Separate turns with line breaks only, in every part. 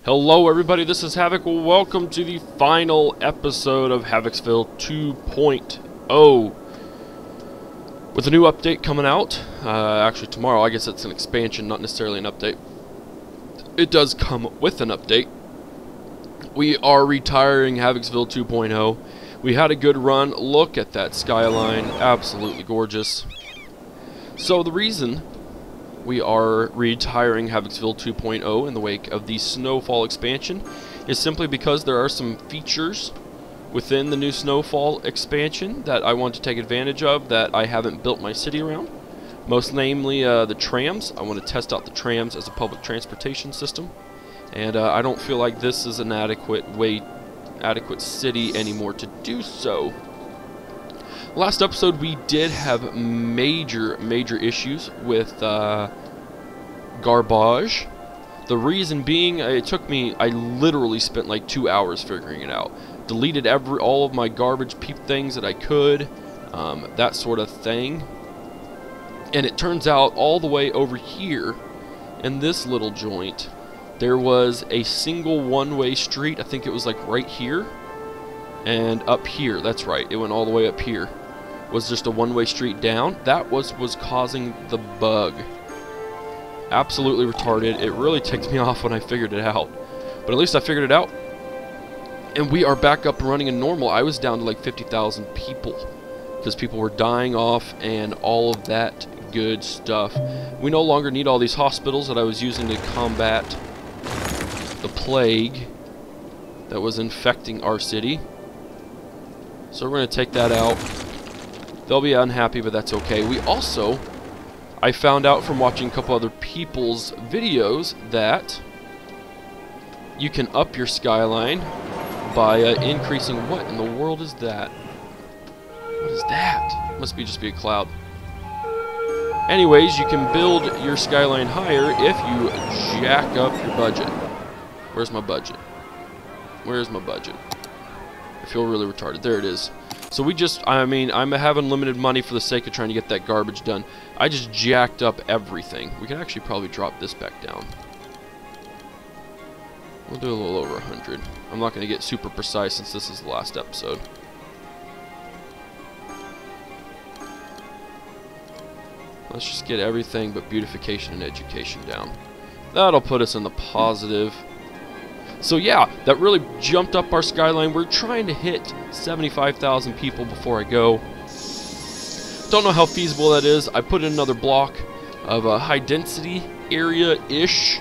Hello everybody, this is Havoc. Welcome to the final episode of Havocsville 2.0 with a new update coming out. Actually tomorrow. I guess it's an expansion, not necessarily an update. It does come with an update. We are retiring Havocsville 2.0. We had a good run. Look at that skyline. Absolutely gorgeous. So the reason we are retiring Havocsville 2.0 in the wake of the Snowfall expansion is simply because there are some features within the new Snowfall expansion that I want to take advantage of that I haven't built my city around. Most namely the trams. I want to test out the trams as a public transportation system, and I don't feel like this is an adequate city anymore to do so. Last episode we did have major issues with garbage. The reason being, I literally spent like 2 hours figuring it out. Deleted all of my garbage things that I could, that sort of thing. And it turns out all the way over here in this little joint there was a single one-way street. I think it was like right here and up here. That's right, it went all the way up here. Was just a one-way street down. That was causing the bug. Absolutely retarded. It really ticked me off when I figured it out, but at least I figured it out, and we are back up and running in normal. I was down to like 50,000 people because people were dying off and all of that good stuff. We no longer need all these hospitals that I was using to combat the plague that was infecting our city, so we're going to take that out. They'll be unhappy, but that's okay. I found out from watching a couple other people's videos that you can up your skyline by increasing... What in the world is that? What is that? Must just be a cloud. Anyways, you can build your skyline higher if you jack up your budget. Where's my budget? Where's my budget? I feel really retarded. There it is. So I'm having limited money for the sake of trying to get that garbage done. I just jacked up everything. We can actually probably drop this back down. We'll do a little over 100. I'm not going to get super precise since this is the last episode. Let's just get everything but beautification and education down. That'll put us in the positive. So yeah, that really jumped up our skyline. We're trying to hit 75,000 people before I go. Don't know how feasible that is. I put in another block of a high density area-ish.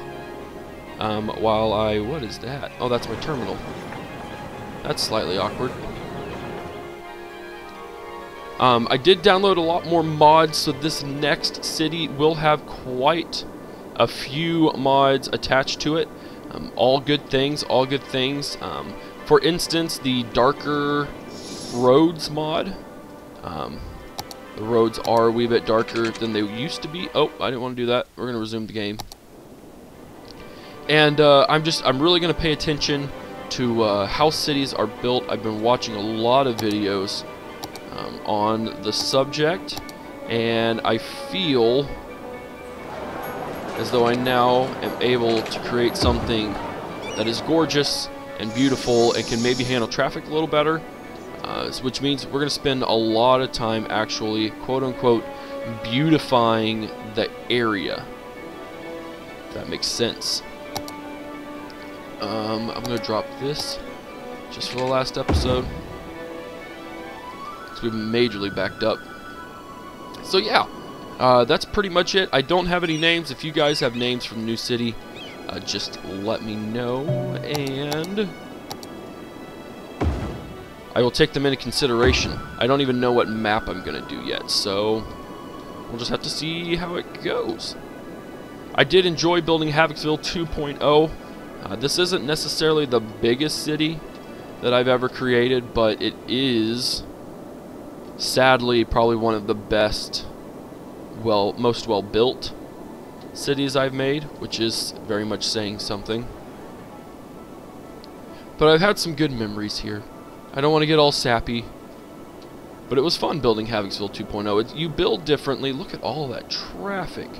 What is that? Oh, that's my terminal. That's slightly awkward. I did download a lot more mods, so this next city will have quite a few mods attached to it. All good things, all good things. For instance, the darker roads mod. The roads are a wee bit darker than they used to be. Oh, I didn't want to do that. We're going to resume the game. And I'm really going to pay attention to how cities are built. I've been watching a lot of videos on the subject, and I feel as though I now am able to create something that is gorgeous and beautiful and can maybe handle traffic a little better, which means we're going to spend a lot of time actually, quote-unquote, beautifying the area. If that makes sense. I'm going to drop this just for the last episode, because we've been majorly backed up. So yeah. That's pretty much it. I don't have any names. If you guys have names from the new city, just let me know, and I will take them into consideration. I don't even know what map I'm going to do yet, so we'll just have to see how it goes. I did enjoy building Havocsville 2.0. This isn't necessarily the biggest city that I've ever created, but it is sadly probably one of the best, most well-built cities I've made, which is very much saying something. But I've had some good memories here. I don't want to get all sappy, but it was fun building Havocsville 2.0. You build differently. Look at all that traffic.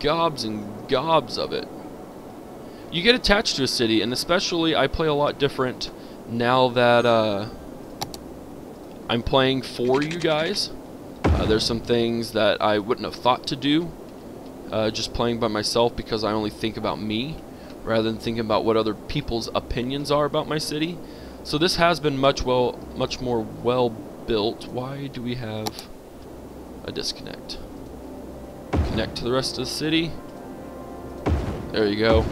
Gobs and gobs of it. you get attached to a city, and especially I play a lot different now that I'm playing for you guys. There's some things that I wouldn't have thought to do just playing by myself, because I only think about me rather than thinking about what other people's opinions are about my city. So this has been much more well built. Why do we have a disconnect? Connect to the rest of the city. There you go.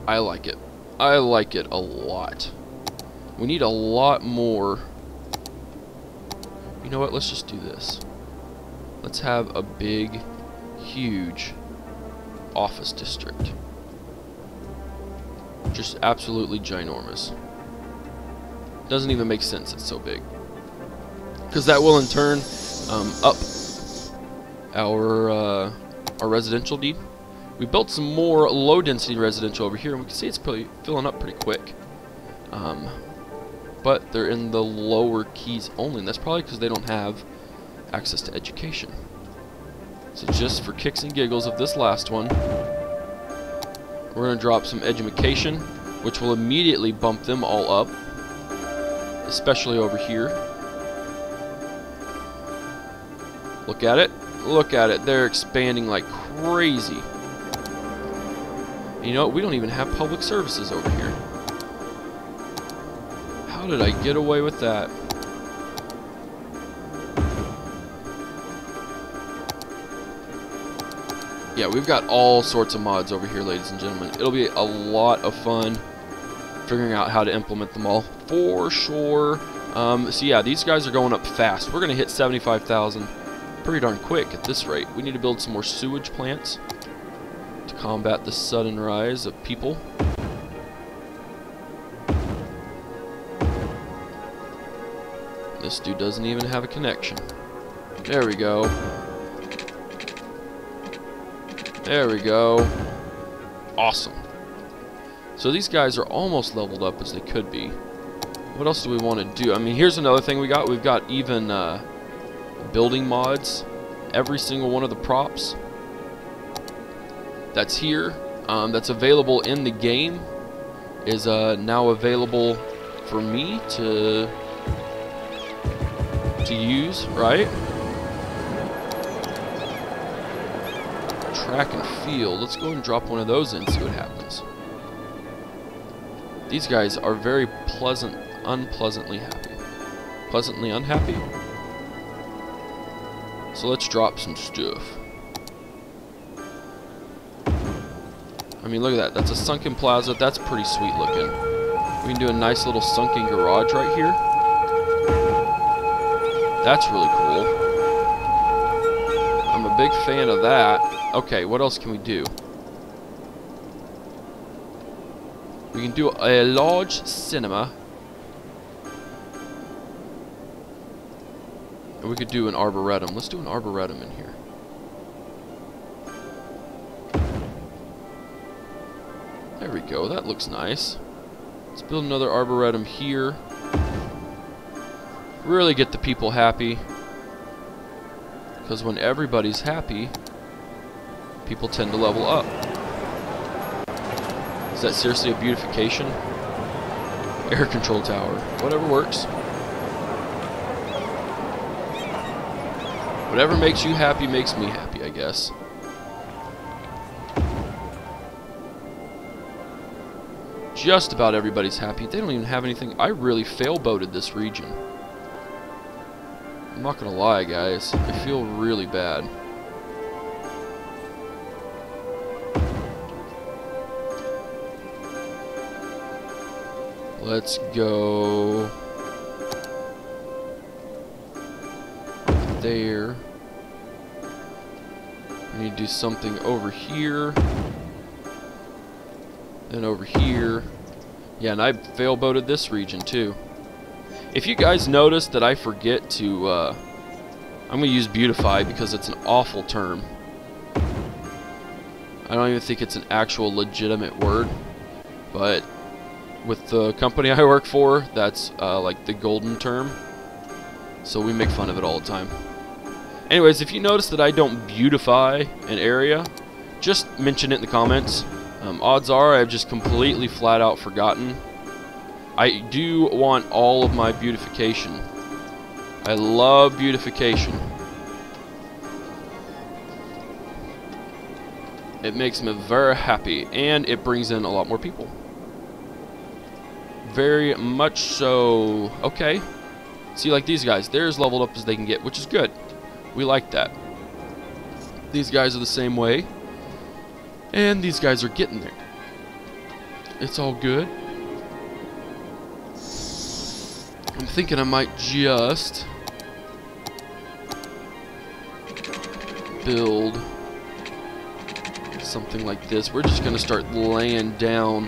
I like it. I like it a lot. We need a lot more. You know what? Let's just do this. Let's have a big, huge office district. Just absolutely ginormous. Doesn't even make sense, it's so big. Because that will in turn up our residential need. We built some more low density residential over here, and we can see it's filling up pretty quick. But they're in the lower keys only, and that's probably because they don't have access to education. So just for kicks and giggles of this last one, we're going to drop some education, which will immediately bump them all up, especially over here. Look at it. Look at it. They're expanding like crazy. And you know what? We don't even have public services over here. How did I get away with that? Yeah, we've got all sorts of mods over here, ladies and gentlemen. It'll be a lot of fun figuring out how to implement them all, for sure. So yeah, these guys are going up fast. We're going to hit 75,000 pretty darn quick at this rate. We need to build some more sewage plants to combat the sudden rise of people. This dude doesn't even have a connection. There we go. There we go. Awesome. So these guys are almost leveled up as they could be. What else do we want to do? I mean, here's another thing we got. We've got even building mods. Every single one of the props that's here, that's available in the game, is now available for me to use, right? Track and field. Let's go and drop one of those in and see what happens. These guys are very unpleasantly happy. Pleasantly unhappy? So let's drop some stuff. I mean, look at that. That's a sunken plaza. That's pretty sweet looking. We can do a nice little sunken garage right here. That's really cool. I'm a big fan of that. Okay, what else can we do? We can do a large cinema. And we could do an arboretum. Let's do an arboretum in here. There we go. That looks nice. Let's build another arboretum here. Really get the people happy. Because when everybody's happy, people tend to level up. Is that seriously a beautification? Air control tower. Whatever works. Whatever makes you happy makes me happy, I guess. Just about everybody's happy. They don't even have anything. I really fail-boated this region. I'm not gonna lie, guys. I feel really bad. Let's go there. We need to do something over here. Then over here. Yeah, and I fail-boated this region too. If you guys notice that I forget to, I'm going to use beautify because it's an awful term. I don't even think it's an actual legitimate word. But with the company I work for, that's like the golden term. So we make fun of it all the time. Anyways, if you notice that I don't beautify an area, just mention it in the comments. Odds are I've just completely flat out forgotten. I do want all of my beautification. I love beautification. It makes me very happy, and it brings in a lot more people. Very much so. Okay. See, like these guys, they're as leveled up as they can get, which is good. We like that. These guys are the same way. And these guys are getting there. It's all good. I'm thinking I might just build something like this. We're just going to start laying down.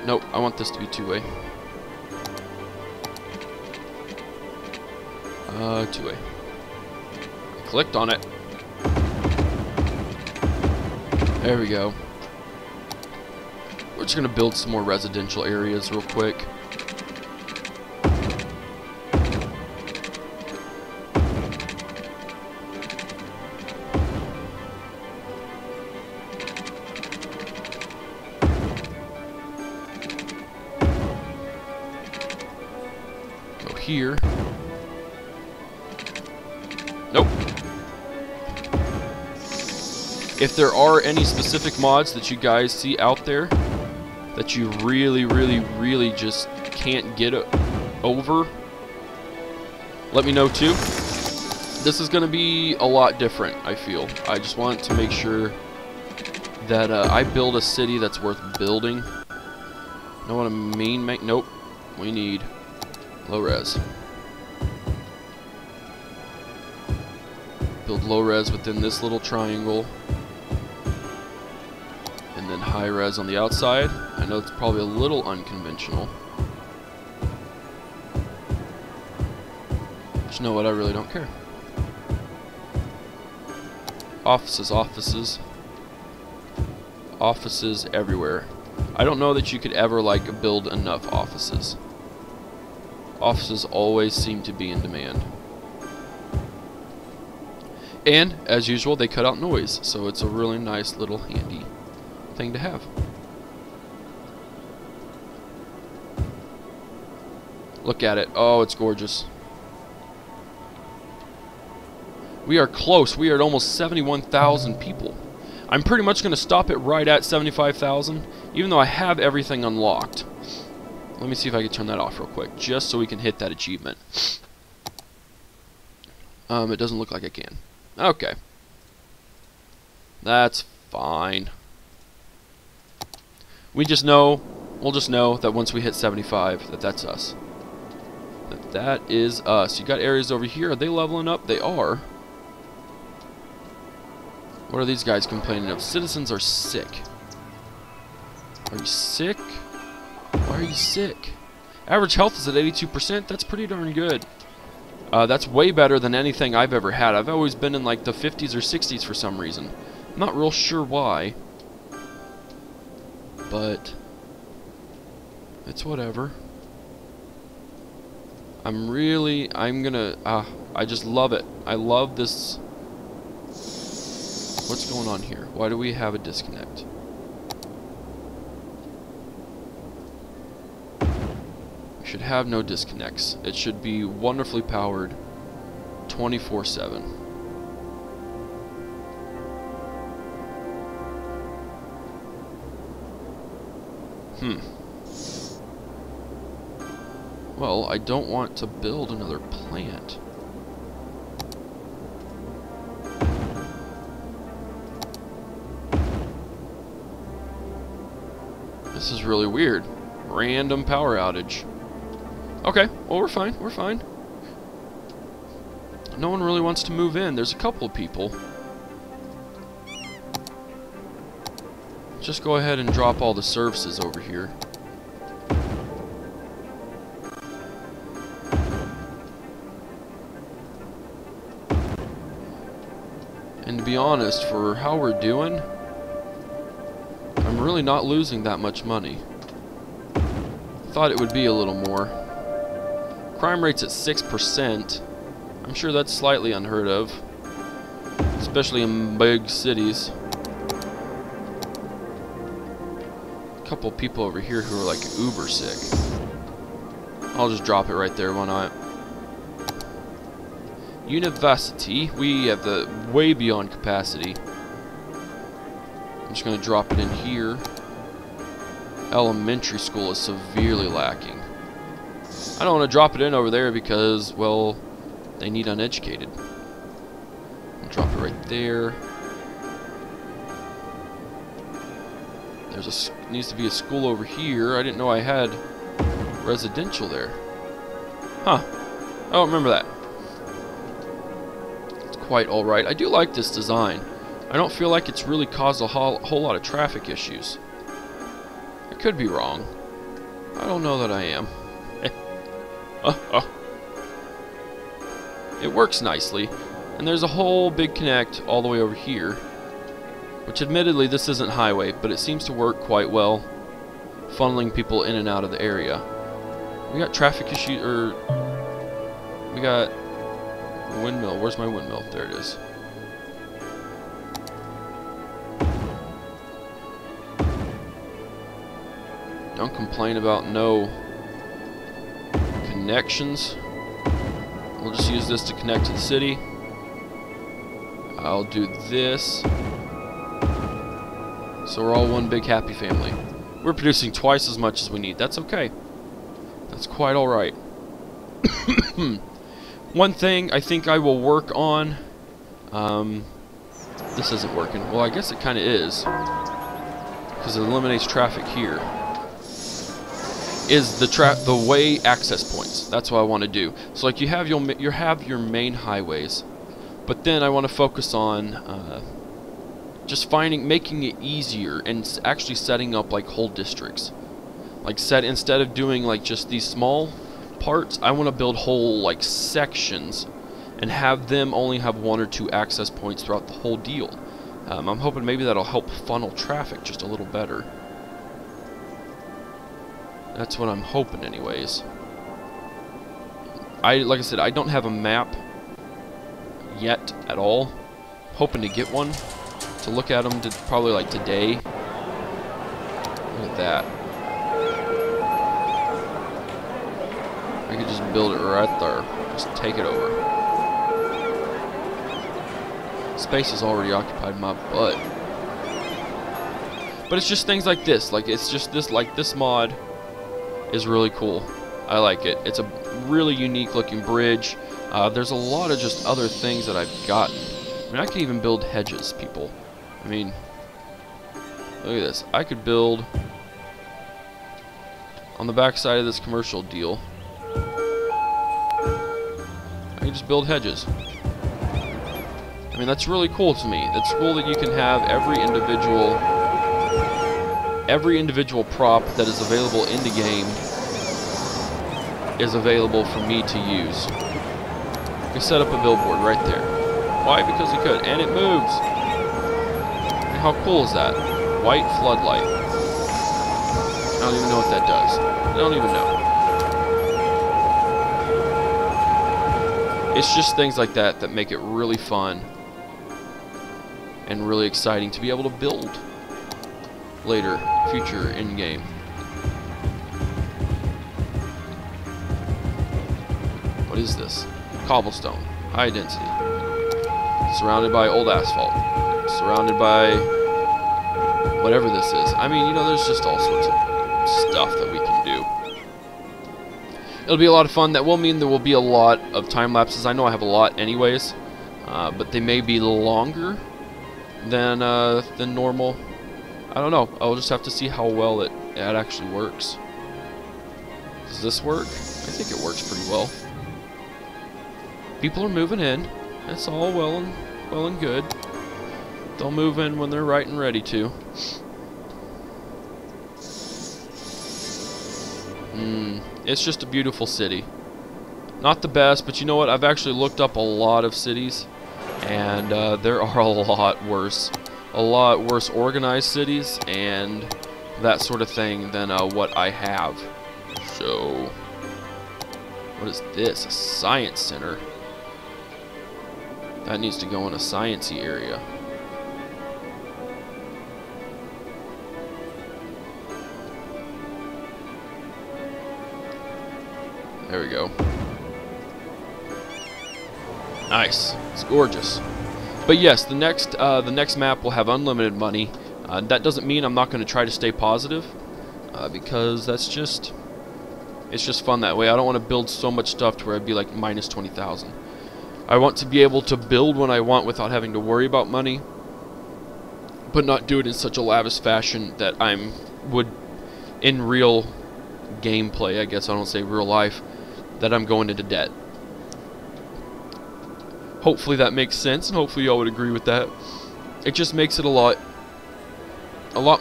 Nope, I want this to be two-way. Two-way. Clicked on it. There we go. We're just going to build some more residential areas real quick. Go here. Nope. If there are any specific mods that you guys see out there that you really just can't get over, let me know too. This is going to be a lot different, I feel. I just want to make sure that I build a city that's worth building. Know what I mean? Nope. We need low res. Build low res within this little triangle. And then high res on the outside. I know it's probably a little unconventional. But you know what? I really don't care. Offices, offices. Offices everywhere. I don't know that you could ever, like, build enough offices. Offices always seem to be in demand. And, as usual, they cut out noise, so it's a really nice little handy thing to have. Look at it. Oh, it's gorgeous. We are close. We are at almost 71,000 people. I'm pretty much going to stop it right at 75,000, even though I have everything unlocked. Let me see if I can turn that off real quick, just so we can hit that achievement. It doesn't look like I can. Okay. That's fine. We'll just know that once we hit 75, that's us. That is us. You got areas over here. Are they leveling up? They are. What are these guys complaining of? Citizens are sick. Are you sick? Why are you sick? Average health is at 82%. That's pretty darn good. That's way better than anything I've ever had. I've always been in like the 50s or 60s for some reason. I'm not real sure why. But it's whatever. I just love it. I love this. What's going on here? Why do we have a disconnect? We should have no disconnects. It should be wonderfully powered 24/7. Well, I don't want to build another plant. This is really weird. Random power outage. Okay, well, we're fine. We're fine. No one really wants to move in. There's a couple of people. Just go ahead and drop all the services over here. And to be honest, for how we're doing, I'm really not losing that much money. Thought it would be a little more. Crime rate's at 6%. I'm sure that's slightly unheard of, especially in big cities. A couple people over here who are like uber sick. I'll just drop it right there, why not? University, we have the way beyond capacity. I'm just going to drop it in here. Elementary school is severely lacking. I don't want to drop it in over there because, well, they need uneducated. I'll drop it right there. There's needs to be a school over here. I didn't know I had residential there. Huh. I don't remember that. It's quite alright. I do like this design. I don't feel like it's really caused a whole lot of traffic issues. I could be wrong. I don't know that I am. It works nicely. And there's a whole big connect all the way over here. Which admittedly this isn't highway, but it seems to work quite well. Funneling people in and out of the area. We got traffic issues, or we got a windmill. Where's my windmill? There it is. Don't complain about no connections. We'll just use this to connect to the city. I'll do this. So we're all one big happy family. We're producing twice as much as we need. That's okay. That's quite alright. One thing I think I will work on. This isn't working. Well, I guess it kind of is. Because it eliminates traffic here. Is the way access points. That's what I want to do. So like you have your main highways. But then I want to focus on just making it easier and actually setting up like whole districts. Like instead of doing like just these small parts, I want to build whole like sections and have them only have 1 or 2 access points throughout the whole deal. I'm hoping maybe that'll help funnel traffic just a little better. That's what I'm hoping anyways. Like I said, I don't have a map yet at all. Hoping to get one to look at them probably like today. Look at that. I could just build it right there. Just take it over. Space has already occupied my butt. But it's just things like this. Like it's just this. Like this mod is really cool. I like it. It's a really unique looking bridge. There's a lot of just other things that I've gotten. I mean, I can even build hedges, people. I mean, look at this. I could build on the back side of this commercial deal. I can just build hedges. I mean, that's really cool to me. It's cool that you can have every individual prop that is available in the game is available for me to use. We set up a billboard right there. Why? Because we could, and it moves. And how cool is that? White floodlight. I don't even know what that does. I don't even know. It's just things like that that make it really fun and really exciting to be able to build later, future in-game. What is this? Cobblestone. High density. Surrounded by old asphalt. Surrounded by whatever this is. I mean, you know, there's just all sorts of stuff that we can do. It'll be a lot of fun. That will mean there will be a lot of time lapses. I know I have a lot anyways, but they may be longer than normal. I don't know. I'll just have to see how well it actually works. Does this work? I think it works pretty well. People are moving in. That's all well and good. They'll move in when they're right and ready to. It's just a beautiful city. Not the best, but you know what? I've actually looked up a lot of cities, and there are a lot worse organized cities and that sort of thing than what I have. So What is this? A science center. That needs to go in a sciencey area. There we go. Nice. It's gorgeous. But yes, the next map will have unlimited money. That doesn't mean I'm not going to try to stay positive, because it's just fun that way. I don't want to build so much stuff to where I'd be like minus 20,000. I want to be able to build when I want without having to worry about money, but not do it in such a lavish fashion that would in real gameplay, I guess I don't say real life, that I'm going into debt. Hopefully that makes sense, and hopefully y'all would agree with that. It just makes it a lot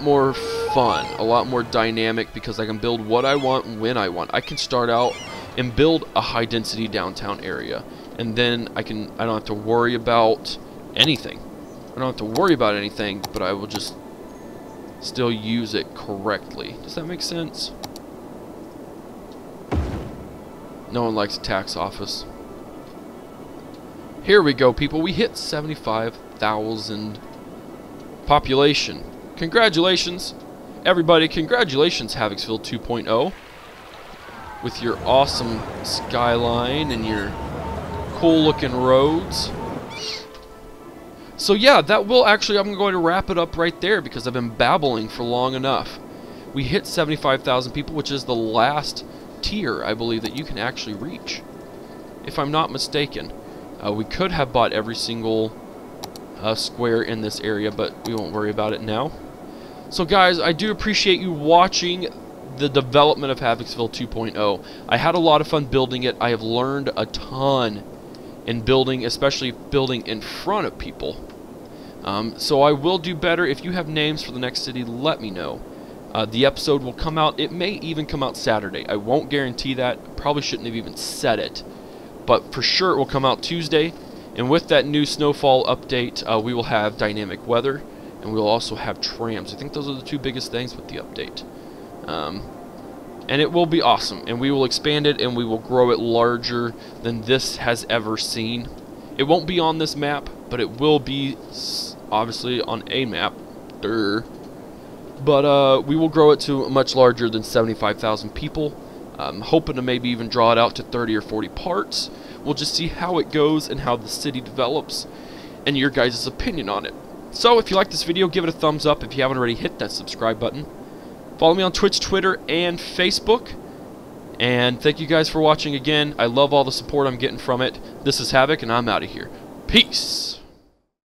more fun, a lot more dynamic, because I can build what I want when I want. I can start out and build a high density downtown area, and then I don't have to worry about anything. I don't have to worry about anything, but I will just still use it correctly. Does that make sense? No one likes a tax office. Here we go, people. We hit 75,000 population. Congratulations, everybody. Congratulations, Havocsville 2.0. With your awesome skyline and your cool-looking roads. So yeah, I'm going to wrap it up right there because I've been babbling for long enough. We hit 75,000 people, which is the last tier, I believe, that you can actually reach, if I'm not mistaken. We could have bought every single square in this area, but we won't worry about it now. So guys, I do appreciate you watching the development of Havocsville 2.0. I had a lot of fun building it. I have learned a ton in building, especially building in front of people. So I will do better. If you have names for the next city, let me know. The episode will come out. It may even come out Saturday. I won't guarantee that. Probably shouldn't have even said it. But for sure it will come out Tuesday. And with that new snowfall update, we will have dynamic weather. And we will also have trams. I think those are the two biggest things with the update. And it will be awesome. And we will expand it and we will grow it larger than this has ever seen. It won't be on this map, but it will be obviously on a map. But we will grow it to much larger than 75,000 people. I'm hoping to maybe even draw it out to 30 or 40 parts. We'll just see how it goes and how the city develops and your guys' opinion on it. So if you like this video, give it a thumbs up. If you haven't already, hit that subscribe button. Follow me on Twitch, Twitter, and Facebook. And thank you guys for watching again. I love all the support I'm getting from it. This is Havoc, and I'm out of here. Peace!